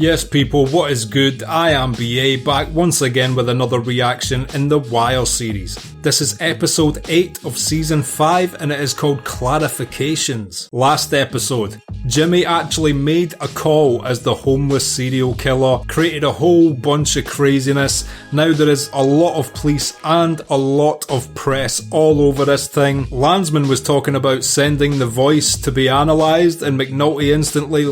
Yes people, what is good? I am BA, back once again with another reaction in the Wire series. This is episode 8 of season 5 and it is called Clarifications. Last episode, Jimmy actually made a call as the homeless serial killer, created a whole bunch of craziness. Now there is a lot of police and a lot of press all over this thing. Landsman was talking about sending the voice to be analysed and McNulty instantly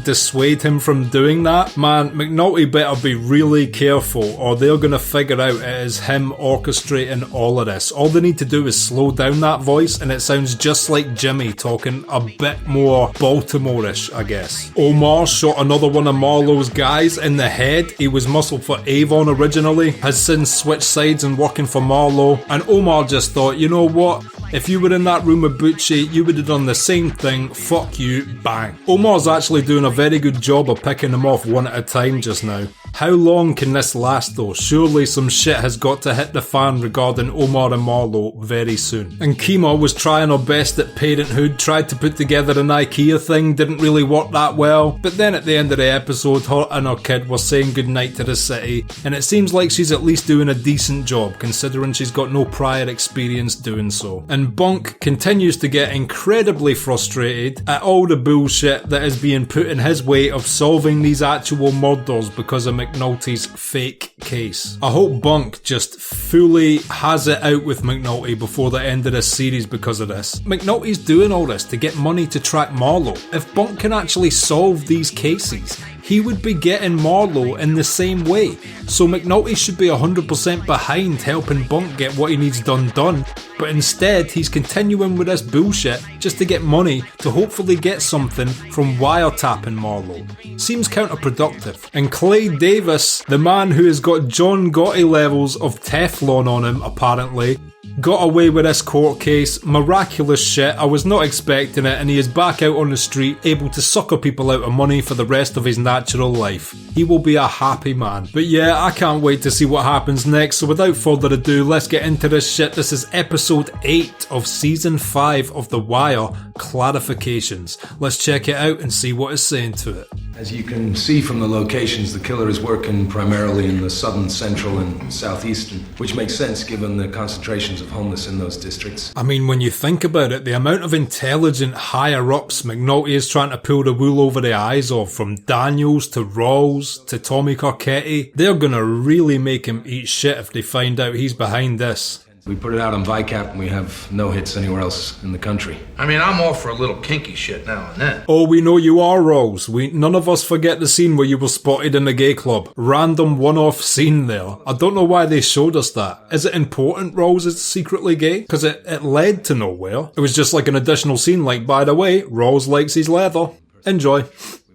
dissuade him from doing that. Man, McNulty better be really careful or they're gonna figure out it is him orchestrating all of this. All they need to do is slow down that voice and it sounds just like Jimmy talking a bit more Baltimore-ish, I guess. Omar shot another one of Marlowe's guys in the head. He was muscled for Avon originally, has since switched sides and working for Marlowe, and Omar just thought, you know what? If you were in that room with Bucci, you would have done the same thing. Fuck you, bang. Omar's actually doing a very good job of picking them off one at a time just now. How long can this last though? Surely some shit has got to hit the fan regarding Omar and Marlowe very soon. And Kima was trying her best at parenthood, tried to put together an IKEA thing, didn't really work that well. But then at the end of the episode, her and her kid were saying goodnight to the city, and it seems like she's at least doing a decent job considering she's got no prior experience doing so. And Bunk continues to get incredibly frustrated at all the bullshit that is being put in his way of solving these actual murders because of McNulty's fake case. I hope Bunk just fully has it out with McNulty before the end of this series because of this. McNulty's doing all this to get money to track Marlowe. If Bunk can actually solve these cases, he would be getting Marlowe in the same way. So McNulty should be 100% behind helping Bunk get what he needs done. But instead, he's continuing with this bullshit just to get money to hopefully get something from wiretapping Marlowe. Seems counterproductive. And Clay Davis, the man who has got John Gotti levels of Teflon on him apparently, got away with this court case. Miraculous shit, I was not expecting it, and he is back out on the street able to sucker people out of money for the rest of his natural life. He will be a happy man. But yeah, I can't wait to see what happens next, so without further ado, let's get into this shit. This is episode 8 of season 5 of The Wire, Clarifications. Let's check it out and see what it's saying to it. As you can see from the locations, the killer is working primarily in the southern, central and southeastern, which makes sense given the concentrations of homeless in those districts. I mean, when you think about it, the amount of intelligent higher-ups McNulty is trying to pull the wool over the eyes of, from Daniels to Rawls to Tommy Carcetti, they're gonna really make him eat shit if they find out he's behind this. We put it out on VICAP and we have no hits anywhere else in the country. I mean, I'm all for a little kinky shit now and then. Oh, we know you are, Rawls. None of us forget the scene where you were spotted in the gay club. Random one-off scene there. I don't know why they showed us that. Is it important Rawls is secretly gay? Because it led to nowhere. It was just like an additional scene like, by the way, Rawls likes his leather. Enjoy.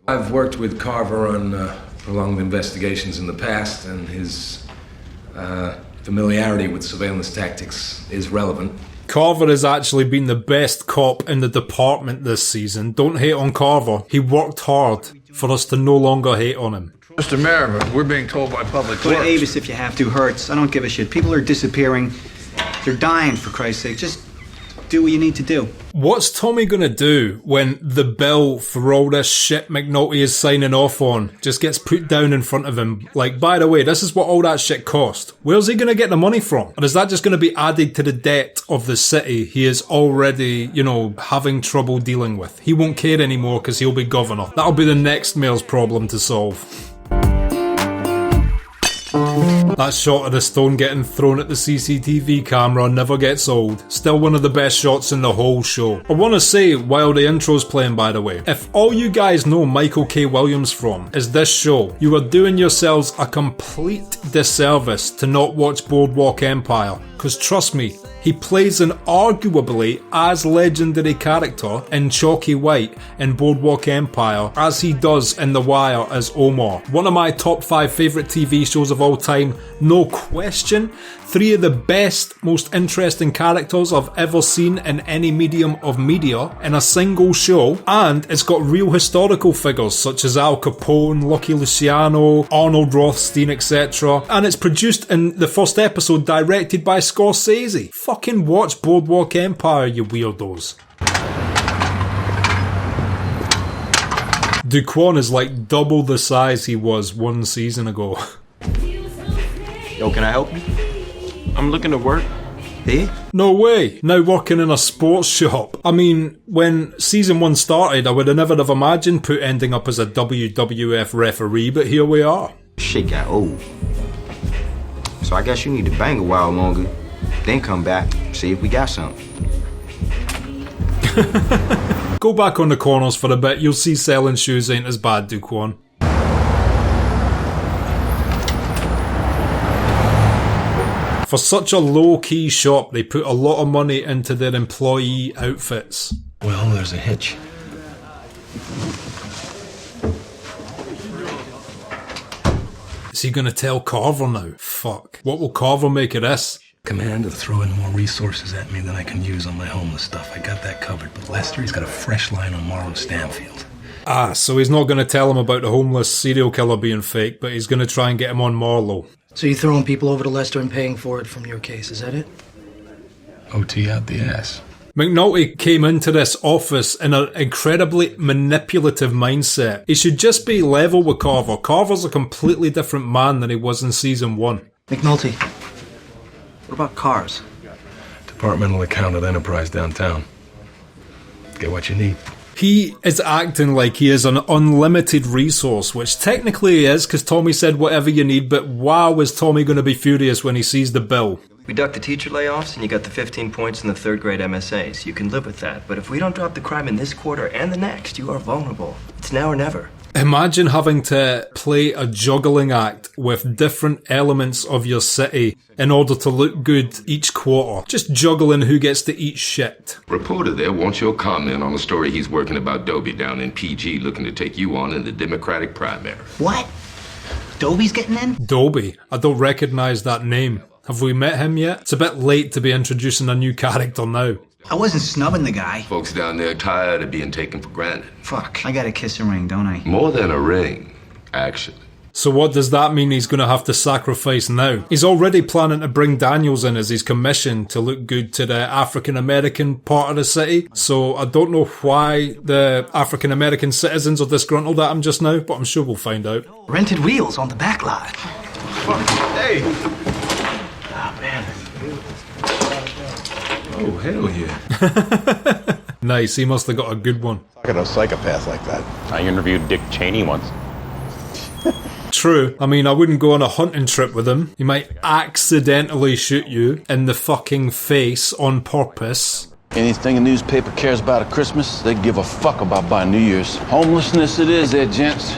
I've worked with Carver on prolonged investigations in the past, and his familiarity with surveillance tactics is relevant. Carver has actually been the best cop in the department this season. Don't hate on Carver. He worked hard for us to no longer hate on him. Mr. Mayor, we're being told by Public Go to Works. Avis if you have to. Hurts. I don't give a shit. People are disappearing. They're dying, for Christ's sake. Just do what you need to do. What's Tommy gonna do when the bill for all this shit McNulty is signing off on just gets put down in front of him? Like, by the way, this is what all that shit cost. Where's he gonna get the money from? Or is that just gonna be added to the debt of the city he is already, having trouble dealing with? He won't care anymore because he'll be governor. That'll be the next mayor's problem to solve. That shot of the stone getting thrown at the CCTV camera never gets old. Still one of the best shots in the whole show. I want to say, while the intro's playing by the way, if all you guys know Michael K. Williams from is this show, you are doing yourselves a complete disservice to not watch Boardwalk Empire. Because trust me, he plays an arguably as legendary character in Chalky White in Boardwalk Empire as he does in The Wire as Omar. One of my top 5 favourite TV shows of all time, no question. 3 of the best, most interesting characters I've ever seen in any medium of media in a single show, and it's got real historical figures such as Al Capone, Lucky Luciano, Arnold Rothstein, etc. And it's produced in the first episode directed by Scorsese. Fucking watch Boardwalk Empire, you weirdos. Duquan is like double the size he was one season ago. Yo, can I help you? I'm looking to work. Hey? No way! Now working in a sports shop. I mean, when season 1 started, I would have never have imagined Put ending up as a WWF referee, but here we are. Shit got old. So I guess you need to bang a while longer, then come back, see if we got something. Go back on the corners for a bit, you'll see selling shoes ain't as bad, Duquan. For such a low-key shop, they put a lot of money into their employee outfits. Well, there's a hitch. Is he gonna tell Carver now? Fuck. What will Carver make of this? Commander throwing more resources at me than I can use on my homeless stuff. I got that covered, but Lester, he's got a fresh line on Morrow Stanfield. Ah, so he's not gonna tell him about the homeless serial killer being fake, but he's gonna try and get him on Marlowe. So you're throwing people over to Lester and paying for it from your case, is that it? OT out the ass. McNulty came into this office in an incredibly manipulative mindset. He should just be level with Carver. Carver's a completely different man than he was in season 1. McNulty, what about cars? Departmental account at Enterprise downtown. Get what you need. He is acting like he is an unlimited resource, which technically he is, because Tommy said whatever you need, but wow, is Tommy going to be furious when he sees the bill. We ducked the teacher layoffs, and you got the 15 points in the 3rd grade MSAs. You can live with that, but if we don't drop the crime in this quarter and the next, you are vulnerable. It's now or never. Imagine having to play a juggling act with different elements of your city in order to look good each quarter. Just juggling who gets to eat shit. Reporter there wants your comment on a story he's working about Dobie down in PG, looking to take you on in the Democratic primary. What? Dobie's getting in? Dobie? I don't recognise that name. Have we met him yet? It's a bit late to be introducing a new character now. I wasn't snubbing the guy. Folks down there tired of being taken for granted. Fuck, I gotta kiss a ring, don't I? More than a ring, actually. So what does that mean he's going to have to sacrifice now? He's already planning to bring Daniels in as his commission to look good to the African-American part of the city. So I don't know why the African-American citizens are disgruntled at him just now, but I'm sure we'll find out. Rented wheels on the back lot. Hey! Oh, hell yeah. Nice, he must have got a good one. Look at a psychopath like that. I interviewed Dick Cheney once. True. I mean, I wouldn't go on a hunting trip with him. He might accidentally shoot you in the fucking face on purpose. Anything a newspaper cares about at Christmas, they give a fuck about by New Year's. Homelessness it is there, gents.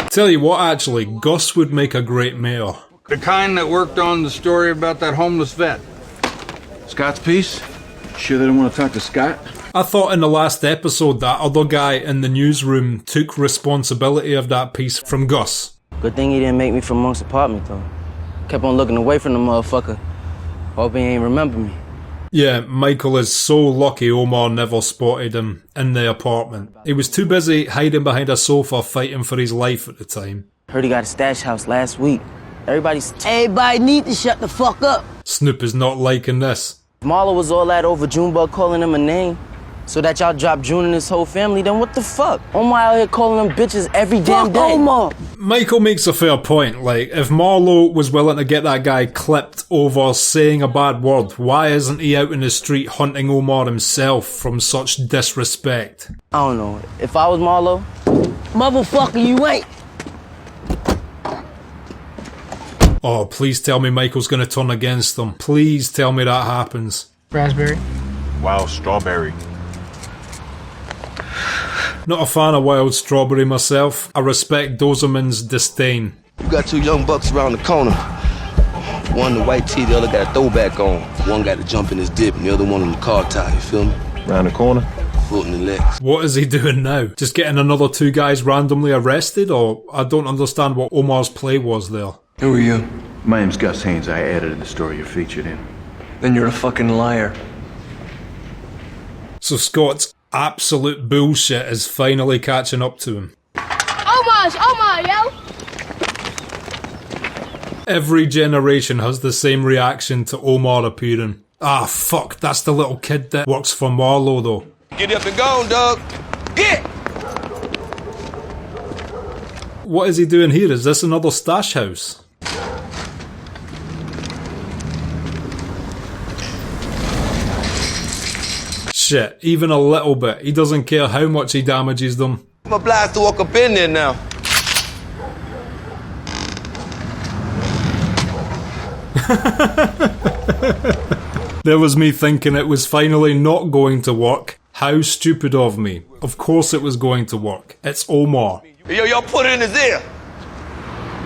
Tell you what, actually, Gus would make a great mayor. The kind that worked on the story about that homeless vet. Scott's piece? Sure they don't want to talk to Scott? I thought in the last episode that other guy in the newsroom took responsibility of that piece from Gus. Good thing he didn't make me from Monk's apartment, though. Kept on looking away from the motherfucker. Hope he ain't remember me. Yeah, Michael is so lucky Omar never spotted him in the apartment. He was too busy hiding behind a sofa fighting for his life at the time. Heard he got a stash house last week. Everybody need to shut the fuck up. Snoop is not liking this. If Marlo was all that over Junebug calling him a name, so that y'all dropped June and his whole family, then what the fuck? Omar out here calling them bitches every damn day. Omar! Michael makes a fair point. Like, if Marlo was willing to get that guy clipped over saying a bad word, why isn't he out in the street hunting Omar himself from such disrespect? I don't know. If I was Marlo, motherfucker, you ain't. Oh, please tell me Michael's gonna turn against them. Please tell me that happens. Raspberry? Wow, strawberry. Not a fan of wild strawberry myself. I respect Dozeman's disdain. You got two young bucks around the corner. One the white tee, the other got a throwback on. One got to jump in his dip, and the other one on the car tie, you feel me? Around the corner? Foot in the legs. What is he doing now? Just getting another 2 guys randomly arrested? Or I don't understand what Omar's play was there. Who are you? My name's Gus Haynes. I edited the story you're featured in. Then you're a fucking liar. So Scott's absolute bullshit is finally catching up to him. Omar, yo! Every generation has the same reaction to Omar appearing. Ah, fuck, that's the little kid that works for Marlo, though. Get up and go, dog. Get! What is he doing here? Is this another stash house? Shit, even a little bit. He doesn't care how much he damages them. I'm obliged to walk up in there now. There was me thinking it was finally not going to work. How stupid of me. Of course it was going to work. It's Omar. Yo, y'all put it in his ear.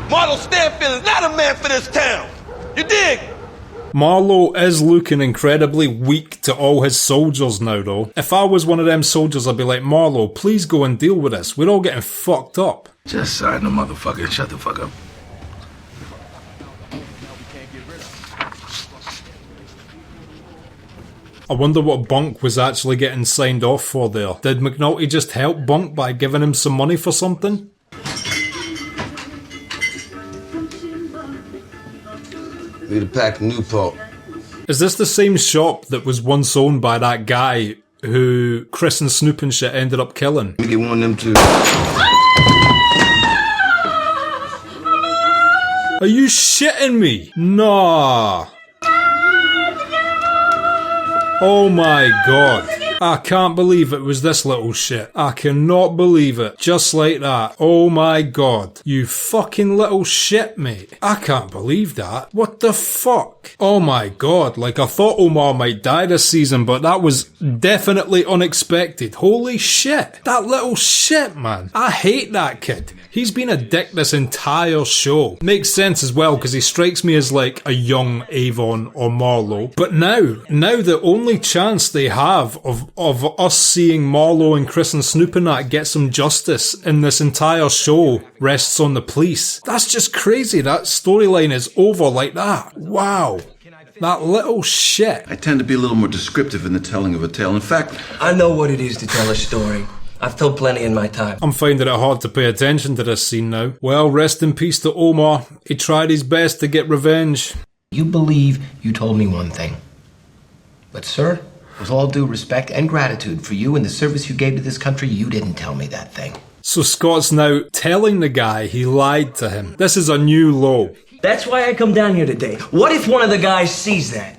Marlo Stanfield is not a man for this town. You dig? Marlo is looking incredibly weak to all his soldiers now though. If I was one of them soldiers, I'd be like, Marlo, please go and deal with this. We're all getting fucked up. Just sign the motherfucker. Shut the fuck up. I wonder what Bunk was actually getting signed off for there. Did McNulty just help Bunk by giving him some money for something? Need a pack of Newport. Is this the same shop that was once owned by that guy who Chris and Snoop and shit ended up killing? Let me get one of them too. Are you shitting me? Nah. Oh my god. I can't believe it was this little shit. I cannot believe it. Just like that. Oh my god. You fucking little shit, mate. I can't believe that. What the fuck? Oh my god. Like, I thought Omar might die this season, but that was definitely unexpected. Holy shit. That little shit, man. I hate that kid. He's been a dick this entire show. Makes sense as well, because he strikes me as like a young Avon or Marlo. But now the only chance they have of us seeing Marlo and Chris and Snoop and that get some justice in this entire show rests on the police. That's just crazy. That storyline is over like that. Wow. That little shit. I tend to be a little more descriptive in the telling of a tale. In fact, I know what it is to tell a story. I've told plenty in my time. I'm finding it hard to pay attention to this scene now. Well, rest in peace to Omar. He tried his best to get revenge. You believe you told me one thing. But sir, with all due respect and gratitude for you and the service you gave to this country, you didn't tell me that thing. So Scott's now telling the guy he lied to him. This is a new low. That's why I come down here today. What if one of the guys sees that?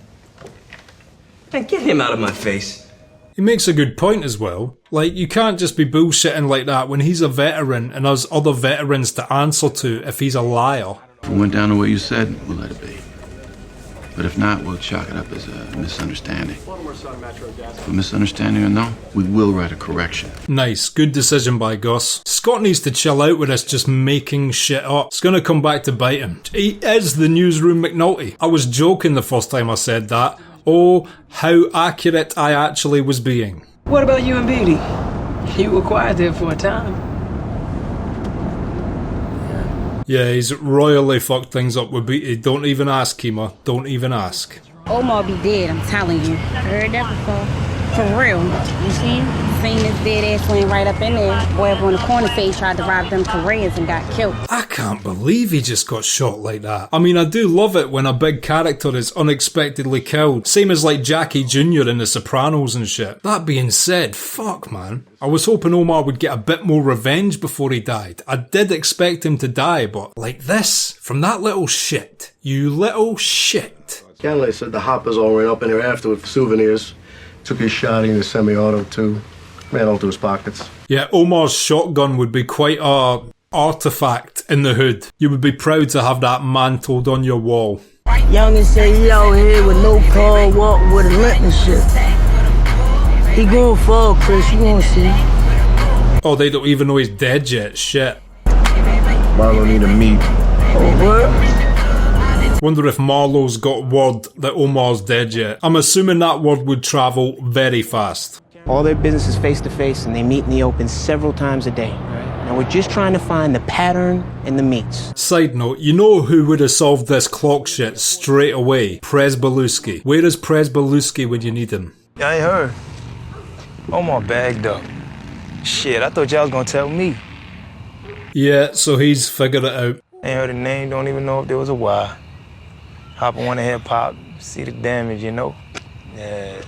Man, get him out of my face. He makes a good point as well. Like, you can't just be bullshitting like that when he's a veteran and there's other veterans to answer to if he's a liar. if it went down the way you said, we'll let it be. But if not, we'll chalk it up as a misunderstanding. For misunderstanding or no, we will write a correction. Nice, good decision by Gus. Scott needs to chill out with this just making shit up. It's gonna come back to bite him. He is the newsroom McNulty. I was joking the first time I said that. Oh, how accurate I actually was being. What about you and Beauty? You were quiet there for a time. Yeah, he's royally fucked things up with Beatty. Don't even ask, Kima. Don't even ask. Omar be dead, I'm telling you. Heard that before. For real. You see? Seen this dead ass laying right up in there. Boy up on the corner say he tried to rob them Koreans and got killed. I can't believe he just got shot like that. I mean, I do love it when a big character is unexpectedly killed. Same as like Jackie Jr. in The Sopranos and shit. That being said, fuck man. I was hoping Omar would get a bit more revenge before he died. I did expect him to die, but like this, from that little shit. You little shit. Kenley said the hoppers all ran up in there afterward for souvenirs. Took his shot in the semi-auto too. Ran all to his pockets. Yeah, Omar's shotgun would be quite a artifact in the hood. You would be proud to have that mantled on your wall. Youngin say he out here with no car, walk with a limp and shit. He going fall, Chris, you gonna see. Oh, they don't even know he's dead yet, shit. Marlo need a meet. Oh, what? Wonder if Marlo's got word that Omar's dead yet. I'm assuming that word would travel very fast. All their business is face-to-face, and they meet in the open several times a day. Now we're just trying to find the pattern and the meets. Side note, you know who would have solved this clock shit straight away? Prez Belusky. Where is Prez Belusky when you need him? Yeah, I ain't heard. Omar bagged up. Shit, I thought y'all was gonna tell me. Yeah, so he's figured it out. Ain't heard a name, don't even know if there was a Y. Hop on one of hip-hop, see the damage, you know? Yeah.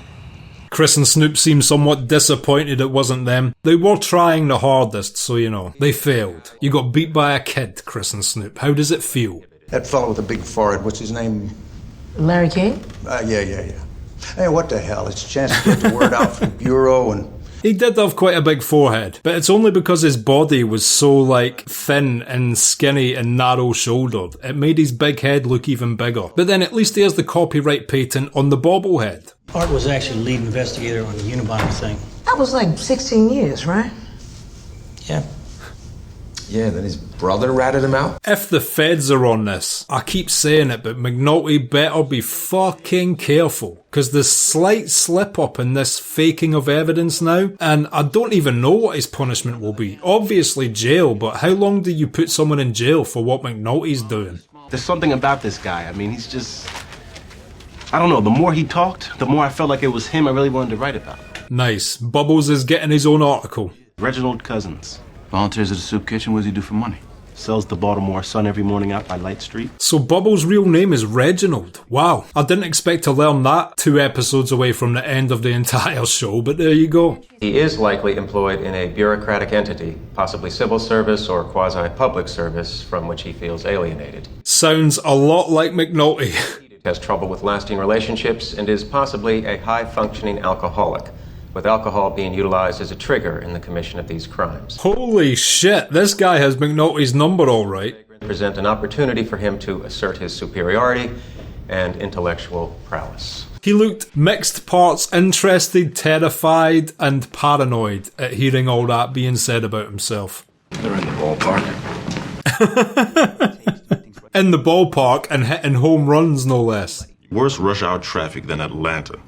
Chris and Snoop seem somewhat disappointed it wasn't them. They were trying the hardest, so you know, they failed. You got beat by a kid, Chris and Snoop. How does it feel? That fellow with the big forehead, what's his name? Larry King? Yeah. Hey, what the hell? It's a chance to get the word out from the Bureau and... He did have quite a big forehead, but it's only because his body was so, like, thin and skinny and narrow-shouldered. It made his big head look even bigger. But then at least he has the copyright patent on the bobblehead. Art was actually lead investigator on the Unabomber thing. That was like 16 years, right? Yeah. Yeah, then his brother ratted him out? If the feds are on this, I keep saying it, but McNulty better be fucking careful. Because there's slight slip up in this faking of evidence now, and I don't even know what his punishment will be. Obviously jail, but how long do you put someone in jail for what McNulty's doing? There's something about this guy. I mean, he's just... I don't know, the more he talked, the more I felt like it was him I really wanted to write about. Nice. Bubbles is getting his own article. Reginald Cousins. Volunteers at the soup kitchen. What does he do for money? Sells the Baltimore Sun every morning out by Light Street. So Bubbles' real name is Reginald. Wow. I didn't expect to learn that 2 episodes away from the end of the entire show, but there you go. He is likely employed in a bureaucratic entity, possibly civil service or quasi-public service, from which he feels alienated. Sounds a lot like McNulty. Has trouble with lasting relationships and is possibly a high-functioning alcoholic, with alcohol being utilized as a trigger in the commission of these crimes. Holy shit, this guy has McNulty's number all right. Present an opportunity for him to assert his superiority and intellectual prowess. He looked mixed parts interested, terrified, and paranoid at hearing all that being said about himself. They're in the ballpark. In the ballpark and hitting home runs, no less. Worse rush hour traffic than Atlanta.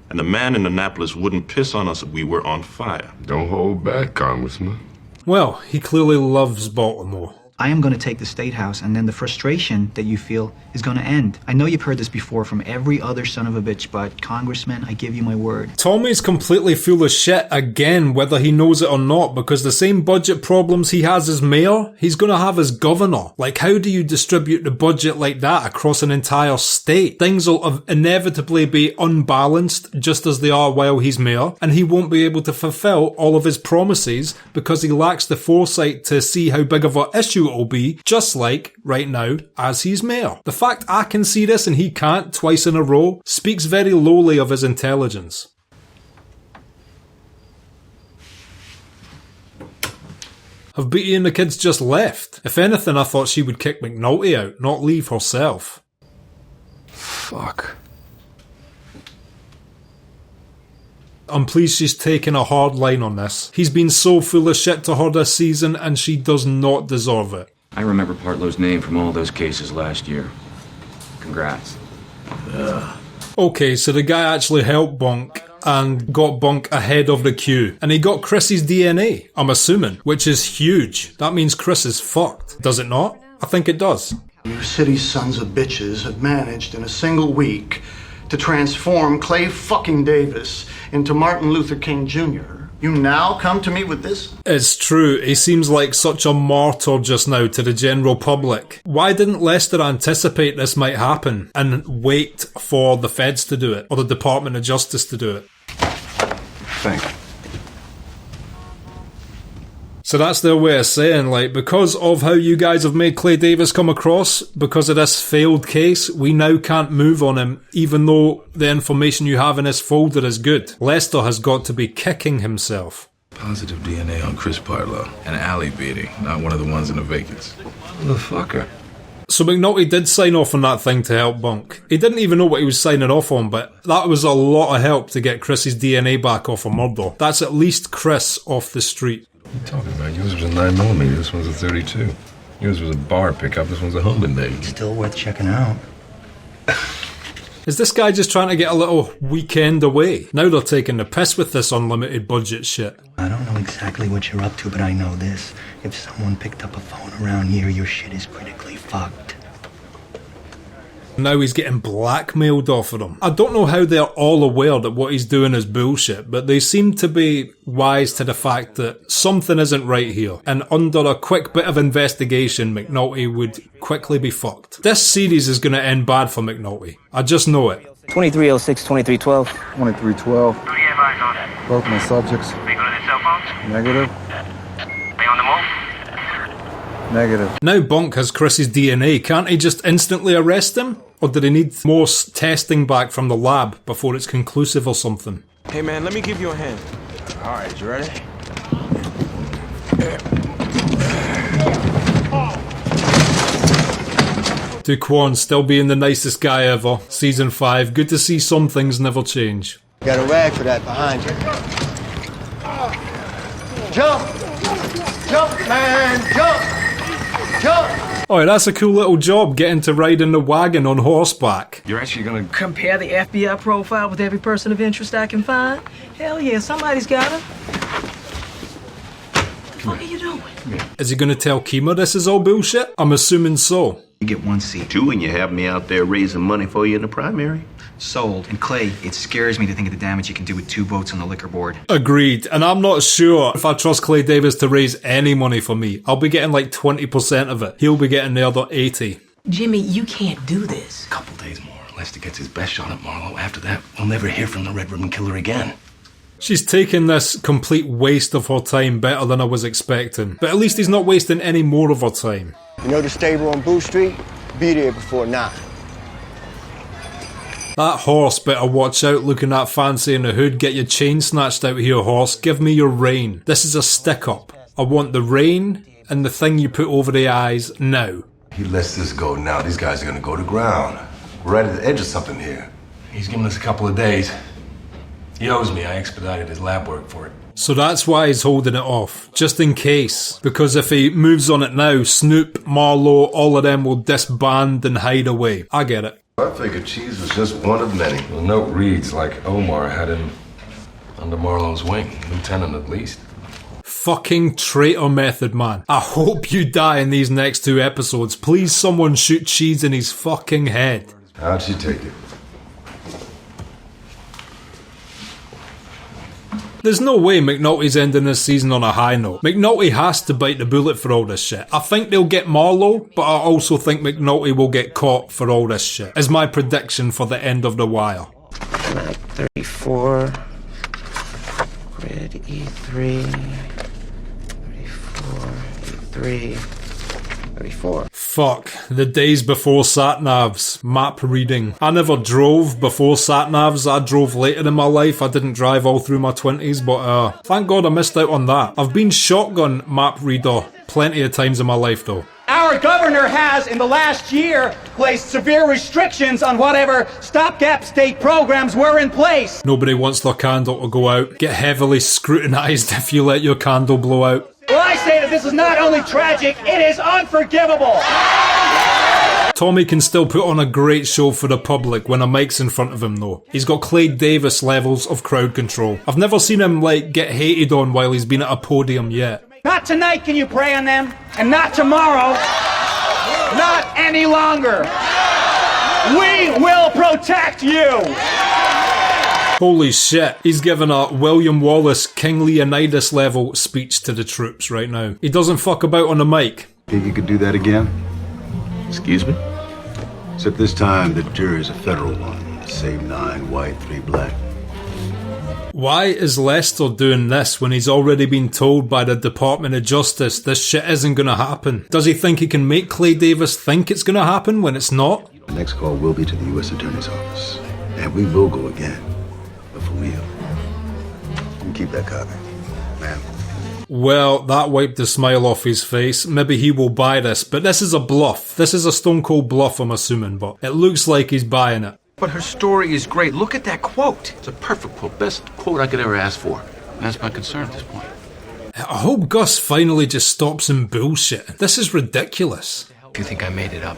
And the man in Annapolis wouldn't piss on us if we were on fire. Don't hold back, Congressman. Well, he clearly loves Baltimore. I am going to take the State House, and then the frustration that you feel is going to end. I know you've heard this before from every other son of a bitch, but Congressman, I give you my word. Tommy's completely full of shit again, whether he knows it or not, because the same budget problems he has as mayor, he's going to have as governor. Like, how do you distribute the budget like that across an entire state? Things will inevitably be unbalanced, just as they are while he's mayor, and he won't be able to fulfill all of his promises because he lacks the foresight to see how big of an issue it will be, just like right now as he's mayor. The fact I can see this and he can't twice in a row speaks very lowly of his intelligence. Have Beatty and the kids just left? If anything, I thought she would kick McNulty out, not leave herself. Fuck. I'm pleased she's taken a hard line on this. He's been so full of shit to her this season and she does not deserve it. I remember Partlow's name from all those cases last year. Congrats. Okay, so the guy actually helped Bunk and got Bunk ahead of the queue. And he got Chris's DNA, I'm assuming, which is huge. That means Chris is fucked. Does it not? I think it does. You city sons of bitches have managed in a single week to transform Clay fucking Davis into Martin Luther King Jr. You now come to me with this? It's true, he seems like such a martyr just now to the general public. Why didn't Lester anticipate this might happen and wait for the feds to do it, or the Department of Justice to do it? Thank you. So that's their way of saying, like, because of how you guys have made Clay Davis come across, because of this failed case, we now can't move on him, even though the information you have in this folder is good. Lester has got to be kicking himself. Positive DNA on Chris Partlow. An alley beating, not one of the ones in the vacants. The fucker. So McNulty did sign off on that thing to help Bunk. He didn't even know what he was signing off on, but that was a lot of help to get Chris's DNA back off a murder. That's at least Chris off the street. What are you talking about? Yours was a 9mm, this one's a 32. Yours was a bar pickup, this one's a Hummingbird. Still worth checking out. Is this guy just trying to get a little weekend away? Now they're taking the piss with this unlimited budget shit. I don't know exactly what you're up to, but I know this. If someone picked up a phone around here, your shit is critically fucked. Now he's getting blackmailed off of them. I don't know how they're all aware that what he's doing is bullshit, but they seem to be wise to the fact that something isn't right here. And under a quick bit of investigation, McNulty would quickly be fucked. This series is going to end bad for McNulty. I just know it. 2306, 2312. 2312. Both my subjects. Are you going to their cell phones? Negative. They on the move? Negative. Now Bonk has Chris's DNA, can't he just instantly arrest him? Or do they need more testing back from the lab before it's conclusive or something? Hey man, let me give you a hand. All right, you ready? Duquan still being the nicest guy ever. Season 5, good to see some things never change. Got a rag for that behind you. Jump! Jump, man! Jump! Jump! Oh, that's a cool little job, getting to ride in the wagon on horseback. You're actually gonna compare the FBI profile with every person of interest I can find? Hell yeah, somebody's got him. What are you doing? Is he going to tell Kima this is all bullshit? I'm assuming so. You get one seat. Two, and you have me out there raising money for you in the primary. Sold. And Clay, it scares me to think of the damage you can do with 2 votes on the liquor board. Agreed. And I'm not sure if I trust Clay Davis to raise any money for me. I'll be getting like 20% of it. He'll be getting the other 80. Jimmy, you can't do this. couple days more. Lester gets his best shot at Marlowe. After that, we'll never hear from the Red Ribbon Killer again. She's taking this complete waste of her time better than I was expecting. But at least he's not wasting any more of her time. You know the stable on Boo Street? Be there before 9. That horse better watch out looking that fancy in the hood. Get your chain snatched out here, horse. Give me your rein. This is a stick-up. I want the rein and the thing you put over the eyes now. He lets this go now. These guys are gonna go to ground. We're right at the edge of something here. He's given us a couple of days. He owes me. I expedited his lab work for it. So that's why he's holding it off, just in case. Because if he moves on it now, Snoop, Marlowe, all of them will disband and hide away. I get it. I figured Cheese was just one of many. The note reads like Omar had him under Marlowe's wing. Lieutenant at least. Fucking traitor method, man. I hope you die in these next 2 episodes. Please someone shoot Cheese in his fucking head. How'd she take it? There's no way McNulty's ending this season on a high note. McNulty has to bite the bullet for all this shit. I think they'll get Marlowe, but I also think McNulty will get caught for all this shit. Is my prediction for the end of The Wire. Map 34. Grid E3. 34. E3. 34. Fuck, the days before sat-navs, map reading. I never drove before sat-navs, I drove later in my life, I didn't drive all through my 20s, but thank God I missed out on that. I've been shotgun map reader plenty of times in my life though. Our governor has, in the last year, placed severe restrictions on whatever stopgap state programs were in place. Nobody wants their candle to go out. Get heavily scrutinised if you let your candle blow out. Well, I say that this is not only tragic, it is unforgivable. Tommy can still put on a great show for the public when a mic's in front of him though. He's got Clay Davis levels of crowd control. I've never seen him get hated on while he's been at a podium yet. Not tonight can you prey on them, and not tomorrow. Not any longer. We will protect you. Holy shit, he's giving a William Wallace, King Leonidas level speech to the troops right now. He doesn't fuck about on the mic. Think you could do that again? Excuse me? Except this time the jury's a federal one. Same 9 white, 3 black. Why is Lester doing this when he's already been told by the Department of Justice this shit isn't gonna happen? Does he think he can make Clay Davis think it's gonna happen when it's not? The next call will be to the U.S. Attorney's Office. And we will go again. But for real. You can keep that copy, ma'am. Well, that wiped the smile off his face. Maybe he will buy this, but this is a bluff. This is a stone cold bluff, I'm assuming, but it looks like he's buying it. But her story is great. Look at that quote. It's a perfect quote. Best quote I could ever ask for. And that's my concern at this point. I hope Gus finally just stops him bullshit. This is ridiculous. Do you think I made it up?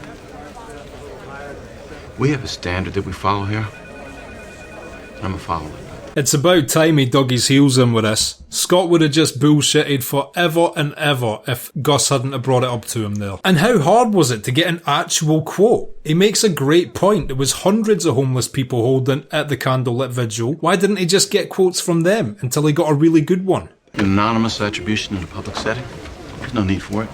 We have a standard that we follow here. I'm a follower. It's about time he dug his heels in with this. Scott would have just bullshitted forever and ever if Gus hadn't have brought it up to him there. And how hard was it to get an actual quote? He makes a great point. There was hundreds of homeless people holding at the candlelit vigil. Why didn't he just get quotes from them until he got a really good one? An anonymous attribution in a public setting? There's no need for it.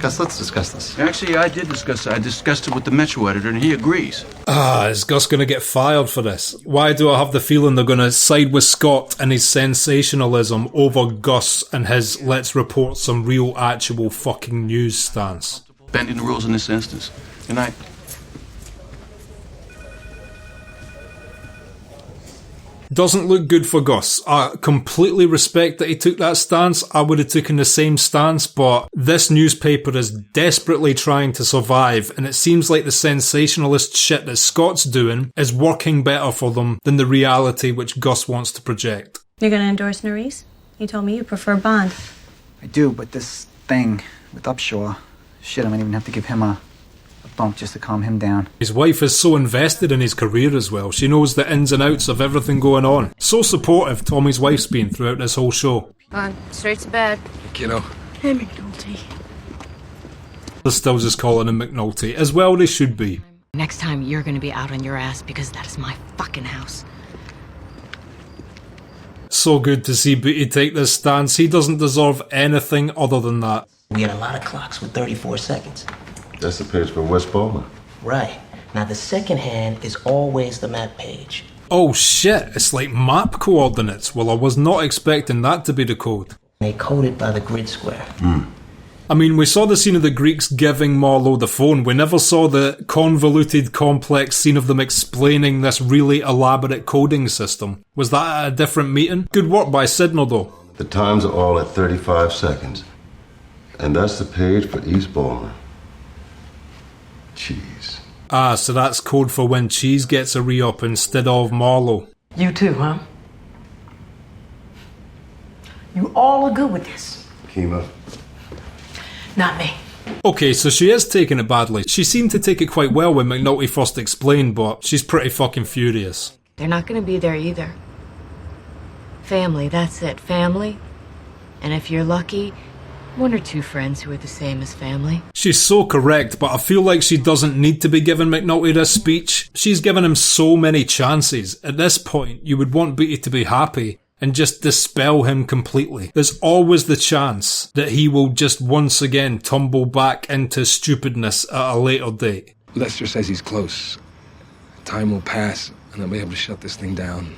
Let's discuss this. Actually, I did discuss it. I discussed it with the Metro editor, and he agrees. Is Gus going to get fired for this? Why do I have the feeling they're going to side with Scott and his sensationalism over Gus and his let's report some real, actual fucking news stance? Bending the rules in this instance. Good night. Doesn't look good for Gus. I completely respect that he took that stance. I would have taken the same stance, but this newspaper is desperately trying to survive, and it seems like the sensationalist shit that Scott's doing is working better for them than the reality which Gus wants to project. You're gonna endorse Nerys? You told me you prefer Bond. I do, but this thing with Upshaw, shit, I might even have to give him a bump just to calm him down. His wife is so invested in his career as well. She knows the ins and outs of everything going on. So supportive Tommy's wife's been throughout this whole show. On, straight to bed. Kiddo. Hey, McNulty. They're still just calling him McNulty, as well they should be. Next time you're gonna be out on your ass because that is my fucking house. So good to see Booty take this stance. He doesn't deserve anything other than that. We had a lot of clocks with 34 seconds. That's the page for West Balmer. Right. Now the second hand is always the map page. Oh shit, it's like map coordinates. Well, I was not expecting that to be the code. They coded by the grid square. I mean, we saw the scene of the Greeks giving Marlowe the phone. We never saw the convoluted, complex scene of them explaining this really elaborate coding system. Was that at a different meeting? Good work by Sidner though. The times are all at 35 seconds. And that's the page for East Balmer. Cheese. So that's code for when Cheese gets a re-up instead of Marlowe. You too, huh? You all are good with this. Kima. Not me. Okay, so she is taking it badly. She seemed to take it quite well when McNulty first explained, but she's pretty fucking furious. They're not gonna be there either. Family, that's it. Family. And if you're lucky, one or two friends who are the same as family. She's so correct, but I feel like she doesn't need to be giving McNulty this speech. She's given him so many chances. At this point, you would want Beatty to be happy and just dispel him completely. There's always the chance that he will just once again tumble back into stupidness at a later date. Lester says he's close. Time will pass, and I'll be able to shut this thing down.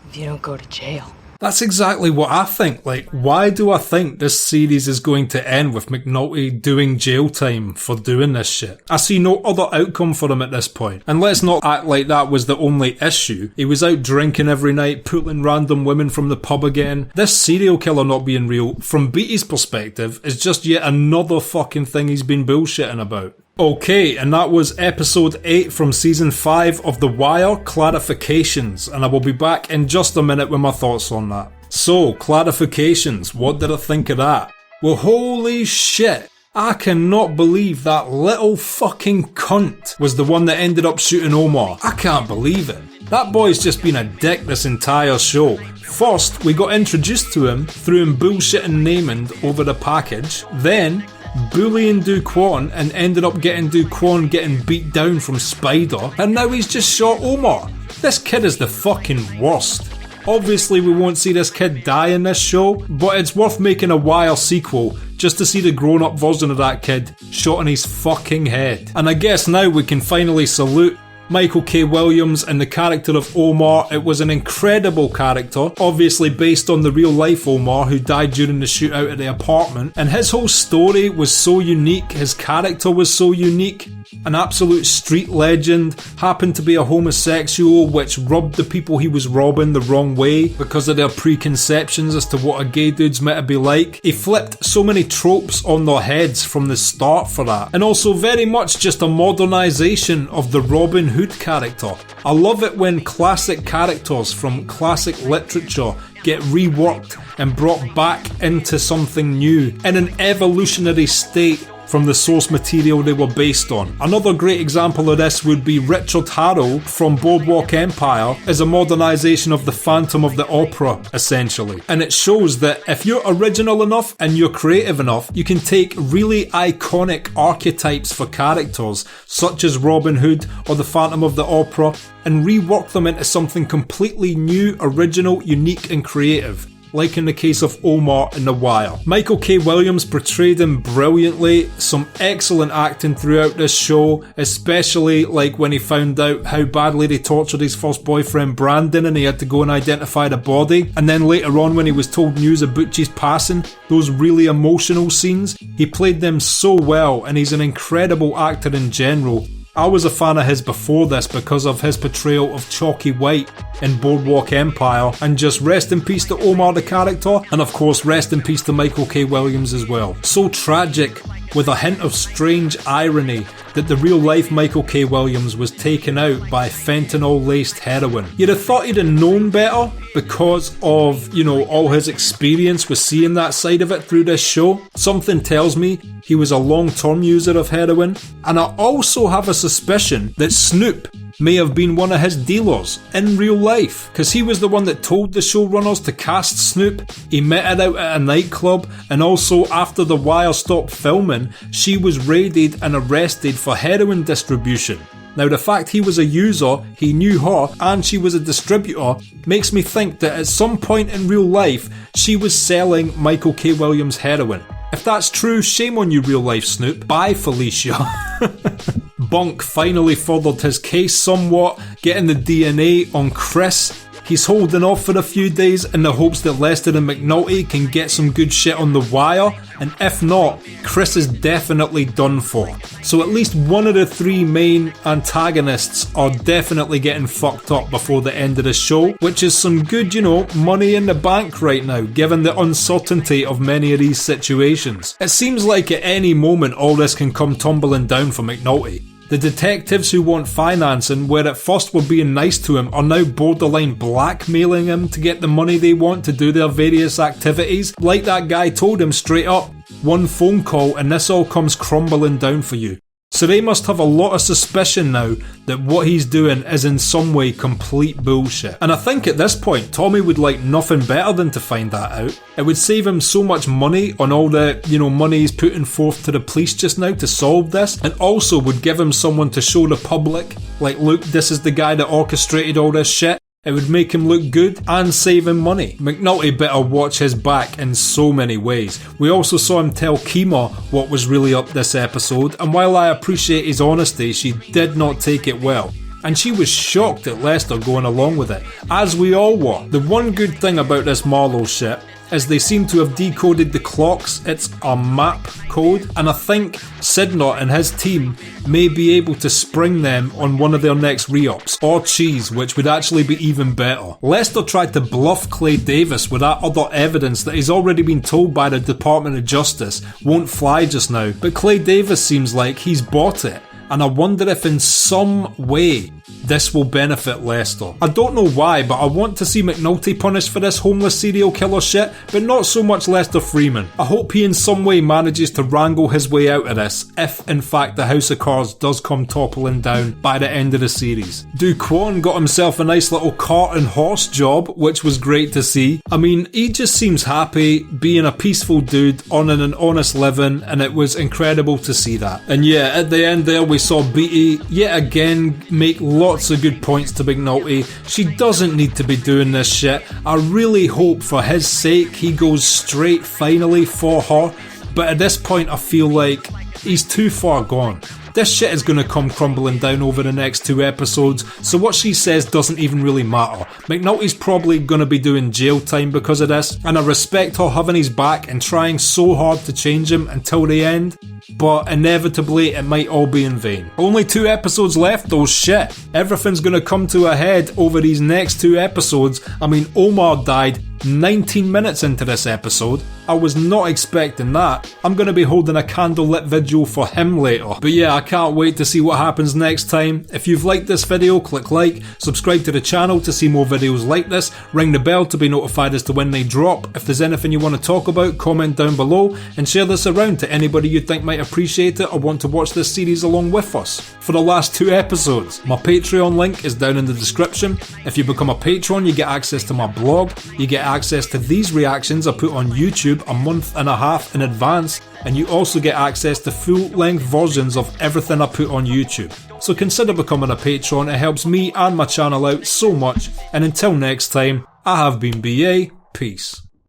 If you don't go to jail. That's exactly what I think. Like, why do I think this series is going to end with McNulty doing jail time for doing this shit? I see no other outcome for him at this point. And let's not act like that was the only issue. He was out drinking every night, pulling random women from the pub again. This serial killer not being real, from Beatty's perspective, is just yet another fucking thing he's been bullshitting about. Okay, and that was episode 8 from season 5 of The Wire, Clarifications, and I will be back in just a minute with my thoughts on that. So, Clarifications, what did I think of that? Well, holy shit, I cannot believe that little fucking cunt was the one that ended up shooting Omar. I can't believe it. That boy's just been a dick this entire show. First, we got introduced to him through him bullshitting Namond over the package, then bullying Duquan and ended up getting Duquan getting beat down from Spider, and now he's just shot Omar. This kid is the fucking worst. Obviously we won't see this kid die in this show, but it's worth making a Wire sequel just to see the grown-up version of that kid shot in his fucking head. And I guess now we can finally salute Michael K. Williams and the character of Omar. It was an incredible character, obviously based on the real life Omar who died during the shootout at the apartment, and his whole story was so unique, his character was so unique. An absolute street legend, happened to be a homosexual, which rubbed the people he was robbing the wrong way because of their preconceptions as to what a gay dude's meant to be like. He flipped so many tropes on their heads from the start for that, and also very much just a modernisation of the Robin Hood character. I love it when classic characters from classic literature get reworked and brought back into something new in an evolutionary state from the source material they were based on. Another great example of this would be Richard Harrow from Boardwalk Empire as a modernisation of the Phantom of the Opera, essentially. And it shows that if you're original enough and you're creative enough, you can take really iconic archetypes for characters, such as Robin Hood or the Phantom of the Opera, and rework them into something completely new, original, unique and creative. like in the case of Omar in The Wire. Michael K. Williams portrayed him brilliantly, some excellent acting throughout this show, especially like when he found out how badly they tortured his first boyfriend Brandon and he had to go and identify the body, and then later on when he was told news of Butchie's passing, those really emotional scenes, he played them so well, and he's an incredible actor in general. I was a fan of his before this because of his portrayal of Chalky White in Boardwalk Empire, and just rest in peace to Omar the character, and of course rest in peace to Michael K. Williams as well. So tragic, with a hint of strange irony, that the real life Michael K. Williams was taken out by fentanyl laced heroin. You'd have thought he'd have known better because of, all his experience with seeing that side of it through this show. Something tells me he was a long-term user of heroin, and I also have a suspicion that Snoop may have been one of his dealers in real life, because he was the one that told the showrunners to cast Snoop. He met her out at a nightclub, and also after The Wire stopped filming, she was raided and arrested for heroin distribution. Now the fact he was a user, he knew her, and she was a distributor, makes me think that at some point in real life, she was selling Michael K. Williams heroin. If that's true, shame on you, real life Snoop. Bye, Felicia. Bunk finally furthered his case somewhat, getting the DNA on Chris. He's holding off for a few days in the hopes that Lester and McNulty can get some good shit on The Wire, and if not, Chris is definitely done for. So at least one of the three main antagonists are definitely getting fucked up before the end of the show, which is some good, money in the bank right now, given the uncertainty of many of these situations. It seems like at any moment all this can come tumbling down for McNulty. The detectives who want financing, where at first were being nice to him, are now borderline blackmailing him to get the money they want to do their various activities. Like that guy told him straight up, one phone call and this all comes crumbling down for you. So they must have a lot of suspicion now that what he's doing is in some way complete bullshit. And I think at this point, Tommy would like nothing better than to find that out. It would save him so much money on all the, money he's putting forth to the police just now to solve this, and also would give him someone to show the public, like, look, this is the guy that orchestrated all this shit. It would make him look good and save him money. McNulty better watch his back in so many ways. We also saw him tell Kima what was really up this episode, and while I appreciate his honesty, she did not take it well. And she was shocked at Lester going along with it, as we all were. The one good thing about this Marlowe shit is they seem to have decoded the clocks. It's a map code, and I think Sidney and his team may be able to spring them on one of their next re-ups, or Cheese, which would actually be even better. Lester tried to bluff Clay Davis with that other evidence that he's already been told by the Department of Justice won't fly just now, but Clay Davis seems like he's bought it. And I wonder if in some way this will benefit Lester. I don't know why, but I want to see McNulty punished for this homeless serial killer shit, but not so much Lester Freeman. I hope he in some way manages to wrangle his way out of this, if in fact the House of Cards does come toppling down by the end of the series. Duquan got himself a nice little cart and horse job, which was great to see. I mean, he just seems happy, being a peaceful dude, earning an honest living, and it was incredible to see that. And yeah, at the end there we saw Beatty yet again make lots of good points to McNulty. She doesn't need to be doing this shit. I really hope for his sake he goes straight finally for her, but at this point I feel like he's too far gone. This shit is going to come crumbling down over the next 2 episodes, so what she says doesn't even really matter. McNulty's probably going to be doing jail time because of this, and I respect her having his back and trying so hard to change him until the end, but inevitably it might all be in vain. Only 2 episodes left though, shit. Everything's going to come to a head over these next 2 episodes. I mean, Omar died 19 minutes into this episode. I was not expecting that. I'm going to be holding a candlelit vigil for him later. But yeah, I can't wait to see what happens next time. If you've liked this video, click like, subscribe to the channel to see more videos like this, ring the bell to be notified as to when they drop. If there's anything you want to talk about, comment down below, and share this around to anybody you think might appreciate it or want to watch this series along with us. For the last 2 episodes, my Patreon link is down in the description. If you become a patron, you get access to my blog, you get access to these reactions I put on YouTube a month and a half in advance, and you also get access to full-length versions of everything I put on YouTube. So consider becoming a patron, it helps me and my channel out so much, and until next time, I have been BA, peace.